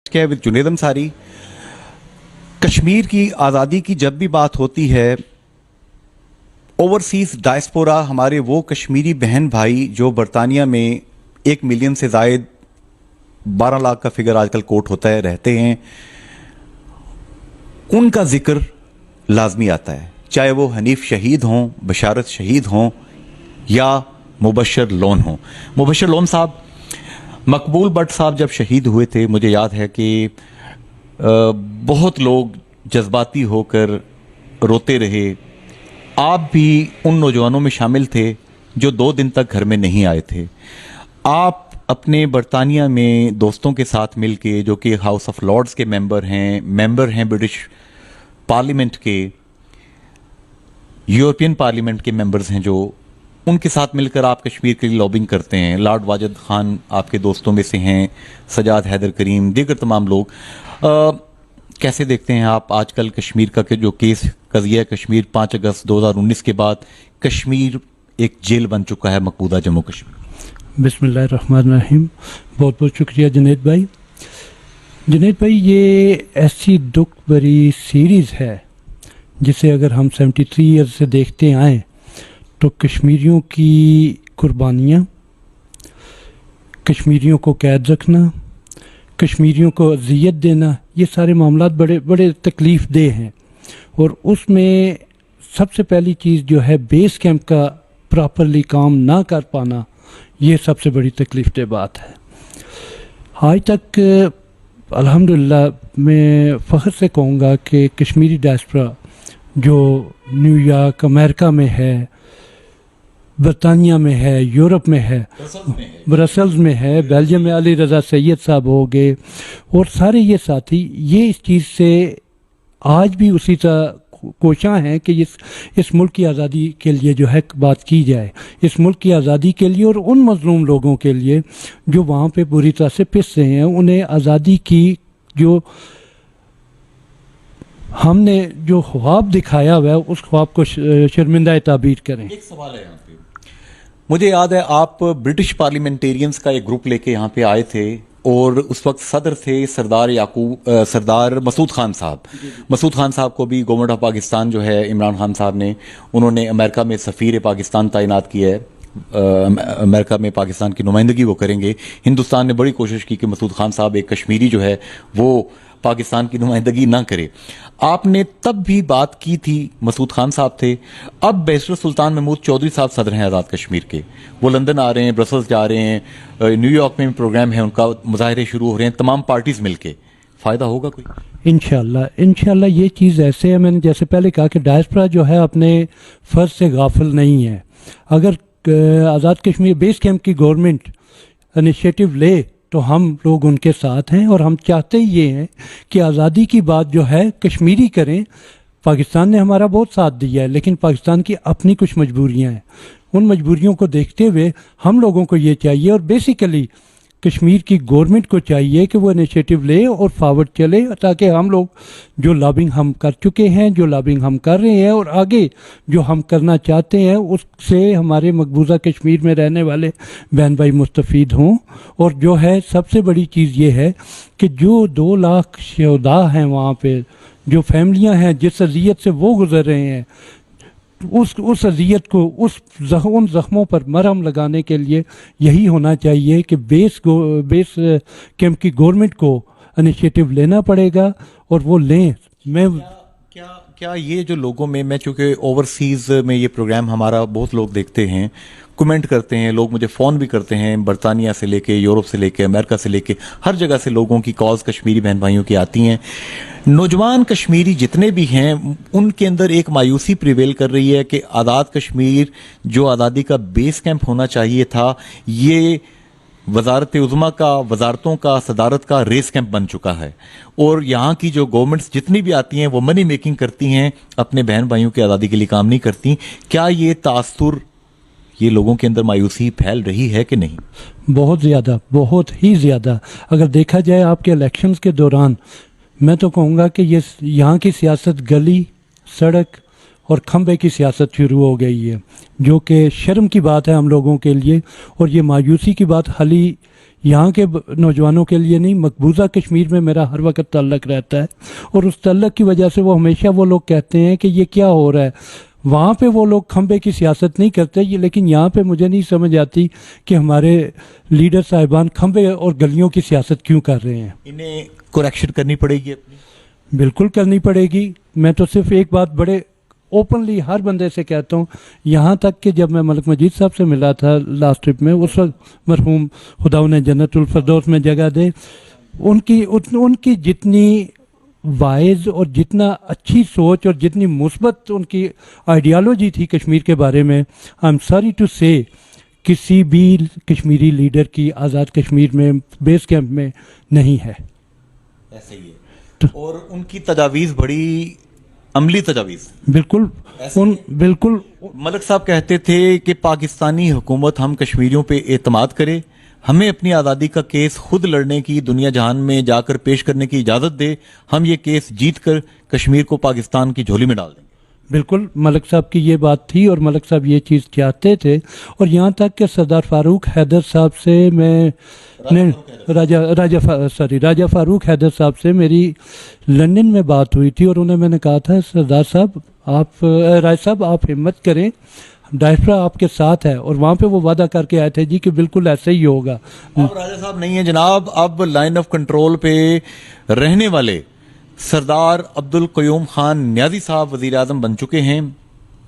क्या विद जुनेद अंसारी। कश्मीर की आज़ादी की जब भी बात होती है, ओवरसीज डायस्पोरा, हमारे वो कश्मीरी बहन भाई जो बरतानिया में 1 मिलियन से ज़ायद 12 लाख का फिगर आजकल कोट होता है रहते हैं, उनका जिक्र लाजमी आता है, चाहे वो हनीफ शहीद हों, बशारत शहीद हों या मुबशर लोन हों। मुबशर लोन साहब, मकबूल भट्ट साहब जब शहीद हुए थे, मुझे याद है कि बहुत लोग जज्बाती होकर रोते रहे। आप भी उन नौजवानों में शामिल थे जो 2 दिन तक घर में नहीं आए थे। आप अपने बरतानिया में दोस्तों के साथ मिलके, जो कि हाउस ऑफ लॉर्ड्स के मेंबर हैं ब्रिटिश पार्लियामेंट के, यूरोपियन पार्लियामेंट के मेंबर्स हैं, जो उनके साथ मिलकर आप कश्मीर के लिए लॉबिंग करते हैं। लॉर्ड वाजिद खान आपके दोस्तों में से हैं, सजाद हैदर करीम, दीगर तमाम लोग। कैसे देखते हैं आप आजकल कश्मीर का जो केस कज़िया कश्मीर 5 अगस्त 2019 के बाद कश्मीर एक जेल बन चुका है, मकबूजा जम्मू कश्मीर? बिस्मिल्लाहिर्रहमानिर्रहीम। बहुत बहुत शुक्रिया जुनैद भाई। जुनैद भाई, ये ऐसी दुख भरी सीरीज़ है जिसे अगर हम 73 ईयर्स से देखते आए तो कश्मीरियों की कुर्बानियाँ, कश्मीरियों को कैद रखना, कश्मीरियों को अजियत देना, ये सारे मामलात बड़े बड़े तकलीफ़ देह हैं। और उसमें सबसे पहली चीज़ जो है बेस कैंप का प्रॉपरली काम ना कर पाना, ये सबसे बड़ी तकलीफ़ दे बात है। आज तक अल्हम्दुलिल्लाह मैं फ़ख्र से कहूँगा कि कश्मीरी डायस्पोरा जो न्यूयॉर्क अमेरिका में है, बरतानिया में है, यूरोप में है, ब्रसल्स में है, बेल्जियम में अली रज़ा सैयद साहब हो गए और सारे ये साथी, ये इस चीज़ से आज भी उसी तरह कोशां हैं कि इस मुल्क की आज़ादी के लिए जो है बात की जाए, इस मुल्क की आज़ादी के लिए और उन मज़लूम लोगों के लिए जो वहाँ पे बुरी तरह से पिस रहे हैं, उन्हें आज़ादी की जो हमने जो ख्वाब दिखाया हुआ है उस ख्वाब को शर्मिंदा ताबीर करें। एक सवाल है यहाँ पे, मुझे याद है आप ब्रिटिश पार्लियामेंटेरियंस का एक ग्रुप लेके यहाँ पे आए थे और उस वक्त सदर थे सरदार मसूद खान साहब। मसूद खान साहब को भी गवर्नमेंट ऑफ पाकिस्तान जो है इमरान खान साहब ने, उन्होंने अमेरिका में सफ़ीर पाकिस्तान तैनात किया है। अमेरिका में पाकिस्तान की नुमाइंदगी वो करेंगे। हिंदुस्तान ने बड़ी कोशिश की कि मसूद खान साहब, एक कश्मीरी जो है, वो पाकिस्तान की नुमाइंदगी ना करे। आपने तब भी बात की थी, मसूद खान साहब थे। अब बैरिस्टर सुल्तान महमूद चौधरी साहब सदर हैं आज़ाद कश्मीर के, वो लंदन आ रहे हैं, ब्रसल्स जा रहे हैं, न्यूयॉर्क में प्रोग्राम है उनका, मुजाहरे शुरू हो रहे हैं, तमाम पार्टीज मिलके। फ़ायदा होगा कोई? इंशाल्लाह ये चीज़ ऐसे है, मैंने जैसे पहले कहा कि डायस्पोरा जो है अपने फ़र्ज से गाफिल नहीं है। अगर आज़ाद कश्मीर बेस कैंप की गवर्नमेंट इनिशिएटिव ले तो हम लोग उनके साथ हैं और हम चाहते ही ये हैं कि आज़ादी की बात जो है कश्मीरी करें। पाकिस्तान ने हमारा बहुत साथ दिया है, लेकिन पाकिस्तान की अपनी कुछ मजबूरियां हैं। उन मजबूरियों को देखते हुए हम लोगों को ये चाहिए और बेसिकली कश्मीर की गवर्नमेंट को चाहिए कि वो इनिशिएटिव ले और फॉरवर्ड चले, ताकि हम लोग जो लॉबिंग हम कर चुके हैं, जो लॉबिंग हम कर रहे हैं और आगे जो हम करना चाहते हैं, उससे हमारे मकबूजा कश्मीर में रहने वाले बहन भाई मुस्तफ़ीद हों। और जो है सबसे बड़ी चीज़ ये है कि जो 2 लाख शहदा हैं वहाँ पे, जो फैमिलियाँ हैं जिस अज़ियत से वो गुज़र रहे हैं, उस अज़ियत को, उन ज़ख्मों पर मरहम लगाने के लिए यही होना चाहिए कि बेस कैंप की गवर्नमेंट को इनिशिएटिव लेना पड़ेगा और वो लें। क्या ये जो लोगों में, मैं चूँकि ओवरसीज़ में ये प्रोग्राम हमारा बहुत लोग देखते हैं, कमेंट करते हैं, लोग मुझे फ़ोन भी करते हैं, बरतानिया से लेके, यूरोप से लेके, अमेरिका से लेके, हर जगह से लोगों की कॉल्स कश्मीरी बहन भाइयों की आती हैं। नौजवान कश्मीरी जितने भी हैं, उनके अंदर एक मायूसी प्रिवेल कर रही है कि आज़ाद कश्मीर जो आज़ादी का बेस कैंप होना चाहिए था, ये वजारत उज़्मा का, वजारतों का, सदारत का रेस कैंप बन चुका है। और यहाँ की जो गवर्नमेंट्स जितनी भी आती हैं वो मनी मेकिंग करती हैं, अपने बहन भाइयों की आज़ादी के लिए काम नहीं करती। क्या ये तासुर, ये लोगों के अंदर मायूसी फैल रही है कि नहीं? बहुत ज़्यादा, बहुत ही ज़्यादा। अगर देखा जाए आपके इलेक्शंस के दौरान, मैं तो कहूँगा कि ये यहाँ की सियासत गली, सड़क और खंबे की सियासत शुरू हो गई है, जो कि शर्म की बात है हम लोगों के लिए। और ये मायूसी की बात खाली यहाँ के नौजवानों के लिए नहीं, मकबूजा कश्मीर में मेरा हर वक्त ताल्लुक़ रहता है। और उस ताल्लुक़ की वजह से वो हमेशा वो लोग कहते हैं कि ये क्या हो रहा है। वहाँ पे वो लोग खंबे की सियासत नहीं करते ये, लेकिन यहाँ पे मुझे नहीं समझ आती कि हमारे लीडर साहिबान खंबे और गलियों की सियासत क्यों कर रहे हैं। इन्हें करेक्शन करनी पड़ेगी अपनी। बिल्कुल करनी पड़ेगी। मैं तो सिर्फ एक बात बड़े ओपनली हर बंदे से कहता हूँ, यहाँ तक कि जब मैं मलिक मजीद साहब से मिला था लास्ट ट्रिप में, उस वक्त मरहूम खुदा उन्हें जन्नतुल फिरदौस में जगह दे, उनकी जितनी वाइज और जितना अच्छी सोच और जितनी मुस्बत उनकी आइडियालॉजी थी कश्मीर के बारे में, आई एम सॉरी टू से किसी भी कश्मीरी लीडर की आज़ाद कश्मीर में बेस कैंप में नहीं है। ऐसे ही है। और उनकी तजावीज़ बड़ी अमली तजावीज़। बिल्कुल बिल्कुल। मलिक साहब कहते थे कि पाकिस्तानी हुकूमत हम कश्मीरियों पे एतमाद करे, हमें अपनी आज़ादी का केस खुद लड़ने की, दुनिया जहान में जाकर पेश करने की इजाज़त दे, हम ये केस जीत कर कश्मीर को पाकिस्तान की झोली में डाल देंगे। बिल्कुल मलिक साहब की ये बात थी और मलिक साहब ये चीज़ चाहते थे। और यहाँ तक कि सरदार फारूक हैदर साहब से मैं राजा फारूक हैदर साहब से मेरी लंदन में बात हुई थी और उन्हें मैंने कहा था, सरदार साहब आप, राज साहब आप हिम्मत करें, डायस्पोरा आपके साथ है। और वहाँ पे वो वादा करके आए थे जी कि बिल्कुल ऐसे ही होगा। अब राजा साहब नहीं है जनाब, अब लाइन ऑफ कंट्रोल पे रहने वाले सरदार अब्दुल क़य्यूम खान न्याजी साहब वज़ीर आज़म बन चुके हैं।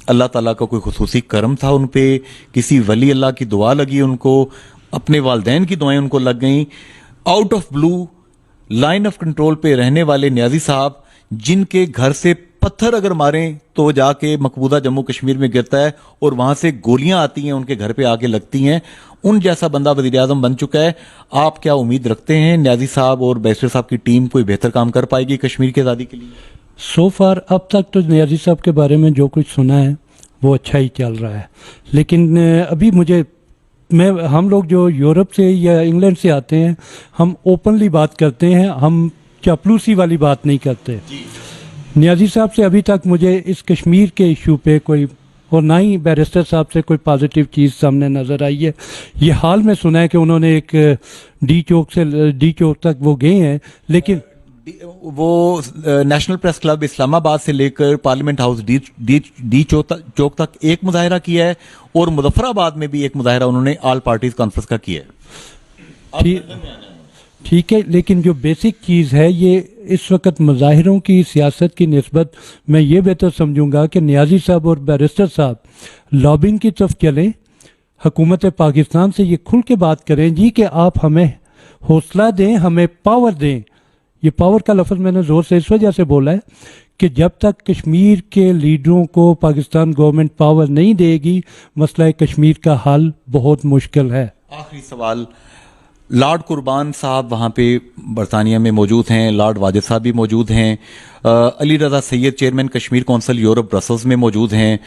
अल्लाह ताला का कोई खुसूसी करम था उन पे, किसी वली अल्लाह की दुआ लगी उनको, अपने वालदैन की दुआएं उनको लग गईं। Out of blue line of control पे रहने वाले न्याजी साहब, जिनके घर से पत्थर अगर मारें तो वो जाके मकबूजा जम्मू कश्मीर में गिरता है और वहां से गोलियां आती हैं उनके घर पे आके लगती हैं, उन जैसा बंदा वज़ीर आज़म बन चुका है। आप क्या उम्मीद रखते हैं न्याजी साहब और बैरिस्टर साहब की टीम कोई बेहतर काम कर पाएगी कश्मीर की आज़ादी के लिए? सो फार अब तक तो न्याजी साहब के बारे में जो कुछ सुना है वो अच्छा ही चल रहा है, लेकिन अभी हम लोग जो यूरोप से या इंग्लैंड से आते हैं, हम ओपनली बात करते हैं, हम चापलूसी वाली बात नहीं करते। न्याजी साहब से अभी तक मुझे इस कश्मीर के इशू पे कोई, और ना ही बैरिस्टर साहब से कोई पॉजिटिव चीज़ सामने नज़र आई है। ये हाल में सुना है कि उन्होंने एक डी चौक तक वो गए हैं, लेकिन वो नेशनल प्रेस क्लब इस्लामाबाद से लेकर पार्लियामेंट हाउस डी चौक तक एक मुजाहरा किया है और मुजफ्फराबाद में भी एक मुजाहरा उन्होंने ऑल पार्टीज कॉन्फ्रेंस का किया है। ठीक है, लेकिन जो बेसिक चीज़ है, ये इस वक्त मुजाहिरों की सियासत की निस्बत मैं ये बेहतर समझूंगा कि न्याजी साहब और बैरिस्टर साहब लॉबिंग की तरफ चलें, हुकूमत पाकिस्तान से ये खुल के बात करें जी कि आप हमें हौसला दें, हमें पावर दें। ये पावर का लफ्ज़ मैंने ज़ोर से इस वजह से बोला है कि जब तक कश्मीर के लीडरों को पाकिस्तान गवर्नमेंट पावर नहीं देगी, मसला कश्मीर का हल बहुत मुश्किल है। आखिरी सवाल, लॉर्ड कुर्बान साहब वहाँ पे बरतानिया में मौजूद हैं, लॉर्ड वाजिद साहब भी मौजूद हैं, Ali Raza Syed chairman Kashmir council Europe Brussels में मौजूद हैं,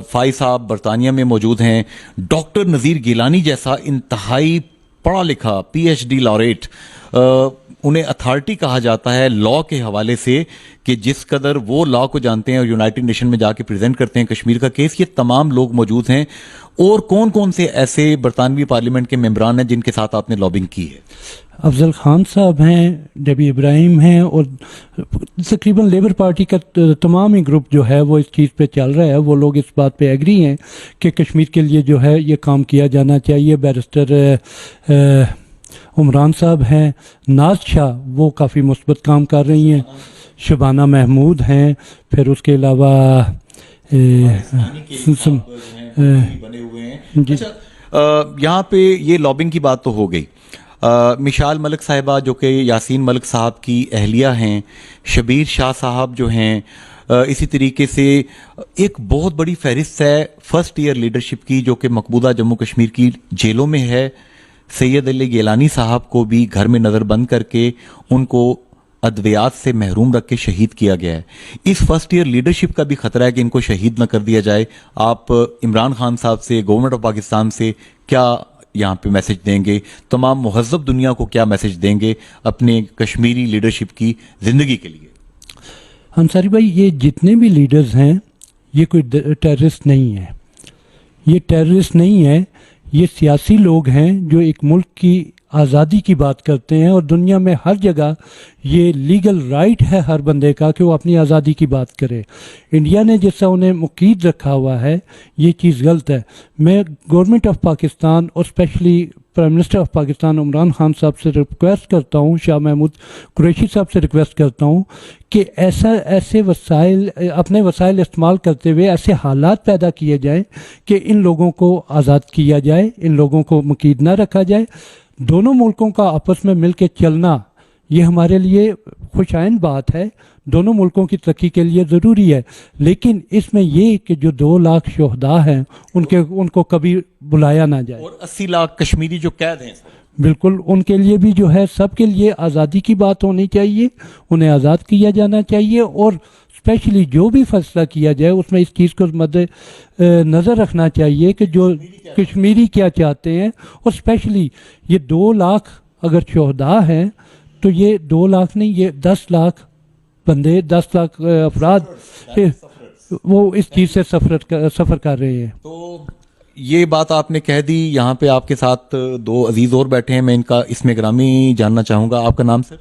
फाई साहब बरतानिया में मौजूद हैं, डॉक्टर नज़ीर गिलानी जैसा इंतहाई पढ़ा लिखा PhD लॉरेट, उन्हें अथॉरिटी कहा जाता है लॉ के हवाले से कि जिस कदर वो लॉ को जानते हैं और यूनाइटेड नेशन में जाके प्रेजेंट करते हैं कश्मीर का केस, ये तमाम लोग मौजूद हैं। और कौन कौन से ऐसे बरतानवी पार्लियामेंट के मेंबरान हैं जिनके साथ आपने लॉबिंग की है? अफजल खान साहब हैं, डबी इब्राहिम हैं, और तकरीबन लेबर पार्टी का तमाम ही ग्रुप जो है वो इस चीज़ पे चल रहा है। वो लोग इस बात पे एग्री हैं कि कश्मीर के लिए जो है ये काम किया जाना चाहिए। बैरिस्टर उमरान साहब हैं, नाज शाह वो काफ़ी मुस्बत काम कर रही हैं, शबाना महमूद हैं, फिर उसके अलावा बने हुए हैं। अच्छा, यहाँ पे ये लॉबिंग की बात तो हो गई। मिशाल मलिक साहिबा जो कि यासीन मलिक साहब की अहलिया हैं, शबीर शाह साहब जो हैं, इसी तरीके से एक बहुत बड़ी फहरिस्त है फर्स्ट ईयर लीडरशिप की जो कि मकबूजा जम्मू कश्मीर की जेलों में है। सैयद अली गिलानी साहब को भी घर में नज़रबंद करके उनको अद्वियात से महरूम रख के शहीद किया गया है। इस फर्स्ट ईयर लीडरशिप का भी खतरा है कि इनको शहीद न कर दिया जाए। आप इमरान खान साहब से, गवर्नमेंट ऑफ पाकिस्तान से क्या यहाँ पे मैसेज देंगे? तमाम मुहज़्ज़ब दुनिया को क्या मैसेज देंगे अपने कश्मीरी लीडरशिप की ज़िंदगी के लिए? अंसारी भाई, ये जितने भी लीडर्स हैं ये कोई टेररिस्ट नहीं है, ये टेररिस्ट नहीं है, ये सियासी लोग हैं जो एक मुल्क की आज़ादी की बात करते हैं और दुनिया में हर जगह ये लीगल राइट है हर बंदे का कि वो अपनी आज़ादी की बात करे। इंडिया ने जैसा उन्हें मुकीद रखा हुआ है ये चीज़ गलत है। मैं गवर्नमेंट ऑफ पाकिस्तान और specially prime minister of Pakistan Imran Khan साहब से रिक्वेस्ट करता हूँ, शाह महमूद कुरैशी साहब से रिक्वेस्ट करता हूँ कि ऐसे वसाइल, अपने वसाइल इस्तेमाल करते हुए ऐसे हालात पैदा किए जाएं कि इन लोगों को आज़ाद किया जाए, इन लोगों को मुकीद ना रखा जाए। दोनों मुल्कों का आपस में मिल के चलना ये हमारे लिए खुशाइन बात है, दोनों मुल्कों की तरक्की के लिए ज़रूरी है। लेकिन इसमें ये कि जो 2 लाख शोहदा हैं उनको कभी बुलाया ना जाए। और 80 लाख कश्मीरी जो कैद हैं, बिल्कुल उनके लिए भी जो है, सबके लिए आज़ादी की बात होनी चाहिए, उन्हें आज़ाद किया जाना चाहिए। और स्पेशली जो भी फैसला किया जाए उसमें इस चीज़ को मद्दे नज़र रखना चाहिए कि जो कश्मीरी क्या चाहते हैं। और स्पेशली ये 2 लाख अगर शोहदा हैं तो ये 2 लाख नहीं, ये 10 लाख बंदे, 10 लाख अफराद वो इस चीज़ से सफ़र कर रहे हैं। तो ये बात आपने कह दी। यहाँ पे आपके साथ 2 अजीज और बैठे हैं, मैं इनका इसमें ग्रामी जानना चाहूँगा। आपका नाम सर?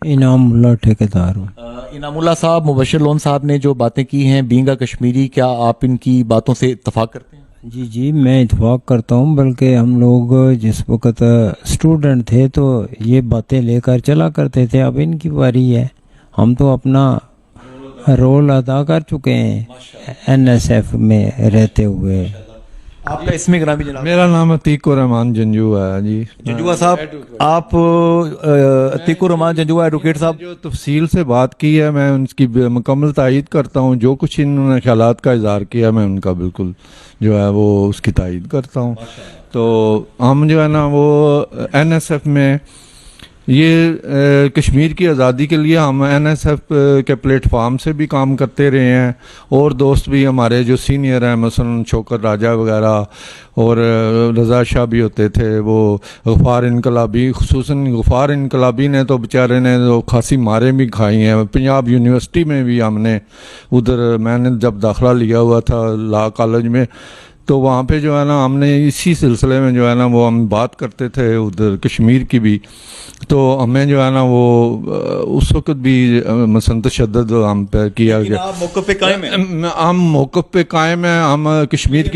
इनामुल्लाह ठेकेदार हूँ। इनामुल्लाह साहब, मुबश्शिर लोन साहब ने जो बातें की हैं बीइंग कश्मीरी, क्या आप इनकी बातों से इत्तफाक करते हैं? जी जी, मैं इत्तेफाक करता हूँ। बल्कि हम लोग जिस वक्त स्टूडेंट थे तो ये बातें लेकर चला करते थे। अब इनकी बारी है, हम तो अपना रोल अदा कर चुके हैं एनएसएफ में रहते हुए। आपका इसमें ग्रामी जनाब? मेरा नाम अतीकुर रहमान जंजुआ है जी। जंजुआ साहब, आप अतीकुर रहमान जंजुआ एडवोकेट साहब, जो तफसील से बात की है मैं उनकी मुकम्मल तायीद करता हूँ। जो कुछ इन्होंने ख्यालात का इजहार किया मैं उनका बिल्कुल जो है वो उसकी तायीद करता हूँ। तो हम जो है ना वो एनएसएफ में ये कश्मीर की आज़ादी के लिए हम एनएसएफ के प्लेटफार्म से भी काम करते रहे हैं। और दोस्त भी हमारे जो सीनियर हैं, मसलन शौकत राजा वगैरह और रज़ा शाह भी होते थे, वो गफ़ार इनकलाबी, खुसूसन गफ़ार इनकलाबी ने तो बेचारे ने तो खासी मारे भी खाई हैं। पंजाब यूनिवर्सिटी में भी हमने उधर, मैंने जब दाखिला लिया हुआ था लॉ कॉलेज में, तो वहाँ पे जो है ना हमने इसी सिलसिले में जो है ना वो हम बात करते थे उधर कश्मीर की भी। तो हमें जो है ना वो उस वक्त भी मसलन तशद्दुद हम पे किया गया। आप मौक़िफ़ पे कायम हैं? हम मौक़िफ़ पे कायम हैं। हम कश्मीर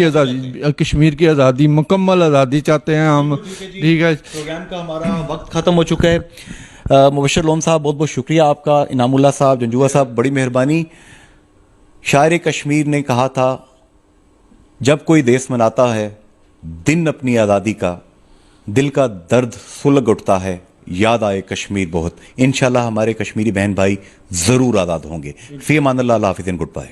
की आज़ादी मुकम्मल आज़ादी चाहते हैं हम। ठीक है, प्रोग्राम का हमारा वक्त ख़त्म हो चुका है। मुबश्शिर लोन साहब, बहुत बहुत शुक्रिया आपका। इनामुल्लाह साहब, जंजुआ साहब, बड़ी मेहरबानी। शायर कश्मीर ने कहा था, जब कोई देश मनाता है दिन अपनी आज़ादी का, दिल का दर्द सुलग उठता है, याद आए कश्मीर बहुत। इंशाल्लाह हमारे कश्मीरी बहन भाई ज़रूर आज़ाद होंगे। फ़ी अमान अल्लाह, हाफ़िज़, गुड बाय।